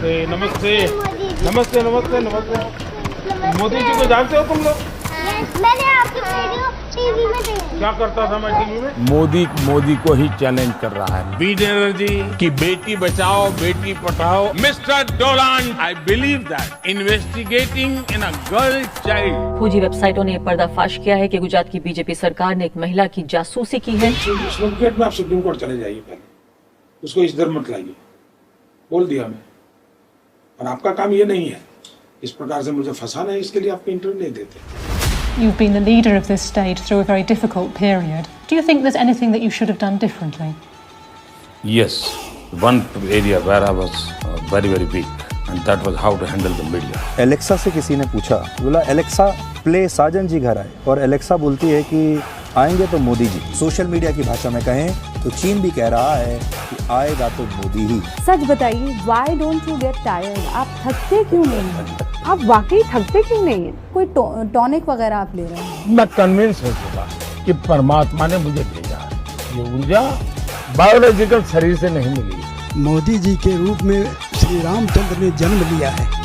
नमस्ते नमस्ते नमस्ते नमस्ते नमस्ते। मोदी जी को जानते हो तुम लोग? मैंने आपकी वीडियो टीवी में देखी। क्या करता था मैं टीवी में? मोदी को ही चैलेंज कर रहा है बी बनर्जी की बेटी बचाओ बेटी पढ़ाओ। Mister Dolan, I believe that investigating in a girl child. फौजी वेबसाइटों ने पर्दाफाश किया है कि गुजरात की बीजेपी सरकार ने एक महिला की जासूसी की है। इस मुठभेड़ में आप सुप्रीम कोर्ट चले जाइए, पहले उसको इस दर मत लाइए, बोल दिया मैं। और आपका काम ये नहीं है इस प्रकार से मुझे फंसाना है, इसके लिए आप इंटरव्यू नहीं देते। You've been the leader of this state through a very difficult period. Do you think there's anything that you should have done differently? Yes, one area where I was very weak and that was how to handle the media. Alexa से किसी ने पूछा, बोला Alexa play साजन जी घर आए, और Alexa बोलती है कि आएंगे तो मोदी जी। सोशल मीडिया की भाषा में कहें तो चीन भी कह रहा है कि आएगा तो मोदी ही। सच बताइए, why don't you get tired? आप थकते क्यों नहीं हैं? आप वाकई थकते क्यों नहीं हैं? कोई टॉनिक वगैरह आप ले रहे हैं? मैं कन्विंस हो चुका कि परमात्मा ने मुझे भेजा है। ये ऊर्जा बायोलॉजिकल शरीर से नहीं मिली। मोदी जी के रूप में श्री रामचंद्र ने जन्म लिया है।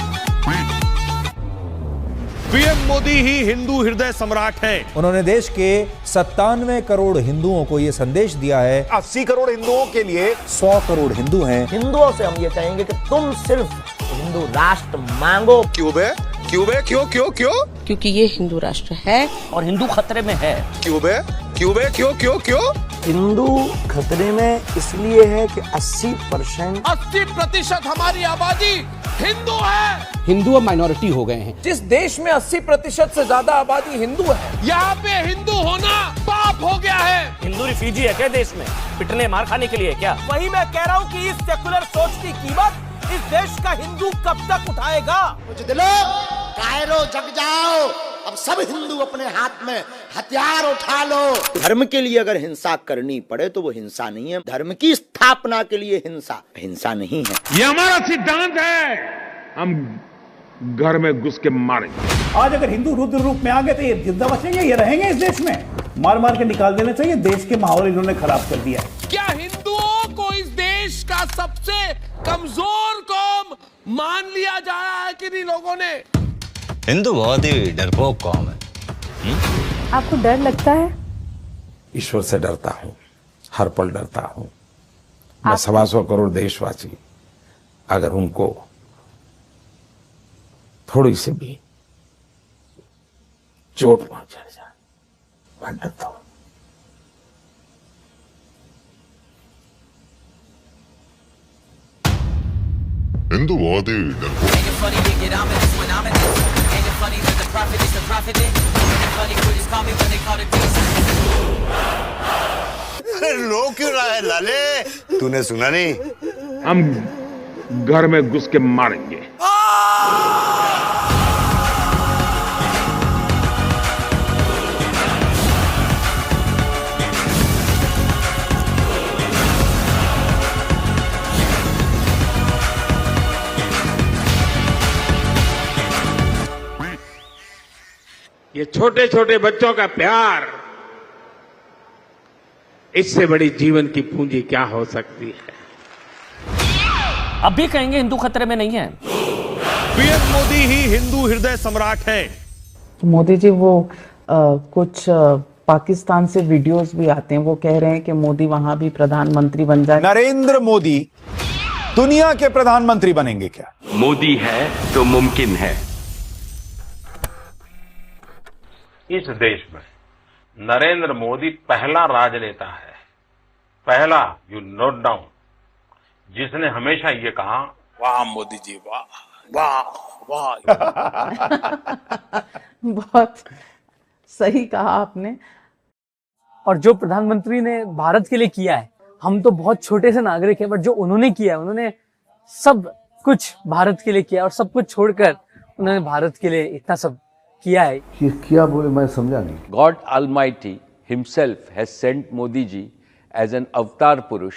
पीएम मोदी ही हिंदू हृदय सम्राट हैं। उन्होंने देश के 97 करोड़ हिंदुओं को ये संदेश दिया है। 80 करोड़ हिंदुओं के लिए 100 करोड़ हिंदू हैं। हिंदुओं से हम ये कहेंगे कि तुम सिर्फ हिंदू राष्ट्र मांगो। क्यों बे? क्यों बे? क्यों क्यों क्यों? क्योंकि ये हिंदू राष्ट्र है और हिंदू खतरे में है। क्यों बे? क्यों बे? क्यों क्यों क्यों? हिंदू खतरे में इसलिए है कि 80% हमारी आबादी हिंदू है। हिंदू अब माइनॉरिटी हो गए हैं। जिस देश में 80% से ज्यादा आबादी हिंदू है, यहाँ पे हिंदू होना पाप हो गया है। हिंदू रिफ्यूजी है क्या देश में? पिटने मार खाने के लिए क्या? वही मैं कह रहा हूँ कि इस सेकुलर सोच की कीमत इस देश का हिंदू कब तक उठाएगा? कायरो जग जाओ, अब सब हिंदू अपने हाथ में हथियार उठा लो। धर्म के लिए अगर हिंसा करनी पड़े तो वो हिंसा नहीं है। धर्म की स्थापना के लिए हिंसा नहीं है। ये हमारा सिद्धांत है। हम घर में घुस के मारेंगे। आज अगर हिंदू रुद्र रूप में आ गए तो ये जिंदा बचेंगे, ये रहेंगे इस देश में? मार मार के निकाल देना चाहिए। देश के माहौल इन्होंने खराब कर दिया है। क्या हिंदुओं को इस देश का सबसे कमजोर कौम मान लिया जा रहा है कि नहीं लोगों ने? हिंदू बहुत ही डरपोक कौम है। आपको डर लगता है? ईश्वर से डरता हूँ, हर पल डरता हूँ। मैं 125 करोड़ देशवासी अगर उनको थोड़ी सी भी चोट पहुंचा जाए, मैं डरता हूँ। हिंदू बहुत ही डरपोक। रो क्यों रहा है लाले? तूने सुना नहीं? हम घर में घुस के मारेंगे। ये छोटे छोटे बच्चों का प्यार, इससे बड़ी जीवन की पूंजी क्या हो सकती है? अब भी कहेंगे हिंदू खतरे में नहीं है। पीएम मोदी ही हिंदू हृदय सम्राट हैं। तो मोदी जी वो कुछ पाकिस्तान से वीडियोस भी आते हैं, वो कह रहे हैं कि मोदी वहां भी प्रधानमंत्री बन जाए। नरेंद्र मोदी दुनिया के प्रधानमंत्री बनेंगे क्या? मोदी है तो मुमकिन है। इस देश में नरेंद्र मोदी पहला राजनेता है, पहला, यू नोट डाउन, जिसने हमेशा ये कहा, वाह मोदी जी वाह वाह वाह। बहुत सही कहा आपने। और जो प्रधानमंत्री ने भारत के लिए किया है, हम तो बहुत छोटे से नागरिक हैं, बट जो उन्होंने किया, उन्होंने सब कुछ भारत के लिए किया और सब कुछ छोड़कर उन्होंने भारत के लिए इतना सब किया है। ये क्या बोले मैं समझा नहीं। God Almighty himself has sent Modi ji as an avatar Purush